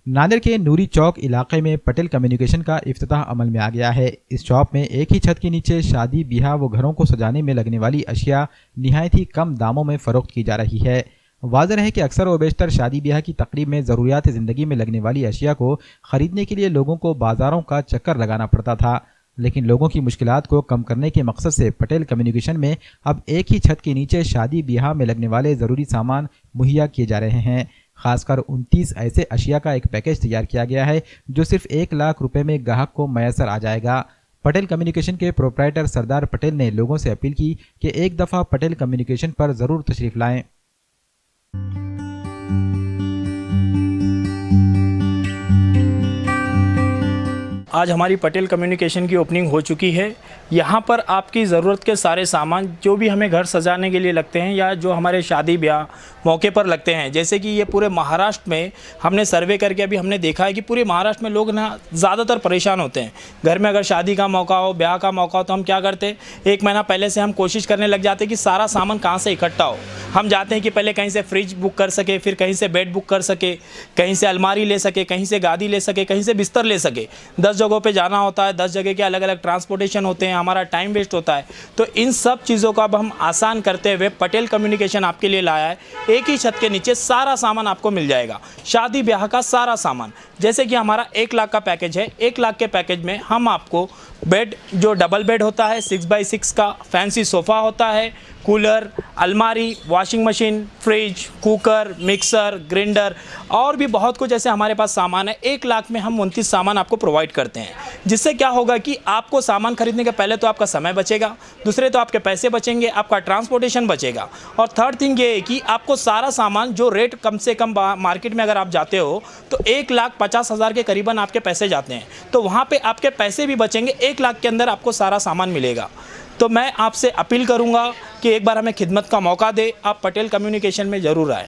नांदेड़ के नूरी चौक इलाके में पटेल कम्युनिकेशन का इफ्तिताह अमल में आ गया है। इस शॉप में एक ही छत के नीचे शादी ब्याह व घरों को सजाने में लगने वाली अशिया निहायत ही कम दामों में फरोख्त की जा रही है। वाज़ेह है कि अक्सर व बेशतर शादी ब्याह की तकरीब में ज़रूरियात ज़िंदगी में लगने वाली अशिया को ख़रीदने के लिए लोगों को बाज़ारों का चक्कर लगाना पड़ता था, लेकिन लोगों की मुश्किलात को कम करने के मकसद से पटेल कम्युनिकेशन में अब एक ही छत के नीचे शादी ब्याह में लगने वाले ज़रूरी सामान मुहैया किए जा रहे हैं। खासकर 29 ऐसे अशिया का एक पैकेज तैयार किया गया है जो सिर्फ 1 लाख रुपए में ग्राहक को मैसर आ जाएगा। पटेल कम्युनिकेशन के प्रोप्राइटर सरदार पटेल ने लोगों से अपील की कि एक दफ़ा पटेल कम्युनिकेशन पर ज़रूर तशरीफ़ लाएं। आज हमारी पटेल कम्युनिकेशन की ओपनिंग हो चुकी है। यहाँ पर आपकी ज़रूरत के सारे सामान जो भी हमें घर सजाने के लिए लगते हैं या जो हमारे शादी ब्याह मौके पर लगते हैं, जैसे कि ये पूरे महाराष्ट्र में हमने सर्वे करके अभी हमने देखा है कि पूरे महाराष्ट्र में लोग ना ज़्यादातर परेशान होते हैं। घर में अगर शादी का मौका हो, ब्याह का मौका हो, तो हम क्या करते हैं, 1 महीना पहले से हम कोशिश करने लग जाते हैं कि सारा सामान कहाँ से इकट्ठा हो। हम चाहते हैं कि पहले कहीं से फ्रिज बुक कर सके, फिर कहीं से बेड बुक कर सके, कहीं से अलमारी ले सके, कहीं से गादी ले सके, कहीं से बिस्तर ले सके। 10 जगहों पे जाना होता है, 10 जगह के अलग अलग ट्रांसपोर्टेशन होते हैं, हमारा टाइम वेस्ट होता है। तो इन सब चीज़ों को अब हम आसान करते हुए पटेल कम्युनिकेशन आपके लिए लाया है। एक ही छत के नीचे सारा सामान आपको मिल जाएगा, शादी ब्याह का सारा सामान। जैसे कि हमारा 1 लाख का पैकेज है। 1 लाख के पैकेज में हम आपको बेड, जो डबल बेड होता है, 6x6 का फैंसी सोफ़ा होता है, कूलर, अलमारी, washing machine, fridge, cooker, mixer, grinder और भी बहुत कुछ ऐसे हमारे पास सामान है। 1 लाख में हम 29 सामान आपको प्रोवाइड करते हैं, जिससे क्या होगा कि आपको सामान खरीदने के पहले तो आपका समय बचेगा, दूसरे तो आपके पैसे बचेंगे, आपका ट्रांसपोर्टेशन बचेगा, और थर्ड थिंग ये है कि आपको सारा सामान जो रेट कम से कम मार्केट में अगर आप जाते हो तो 1,50,000 के करीबन आपके पैसे जाते हैं, तो वहाँ पर आपके पैसे भी बचेंगे। 1 लाख के अंदर आपको सारा सामान मिलेगा। तो मैं आपसे अपील करूंगा कि एक बार हमें खिदमत का मौका दे, आप पटेल कम्युनिकेशन में ज़रूर आए।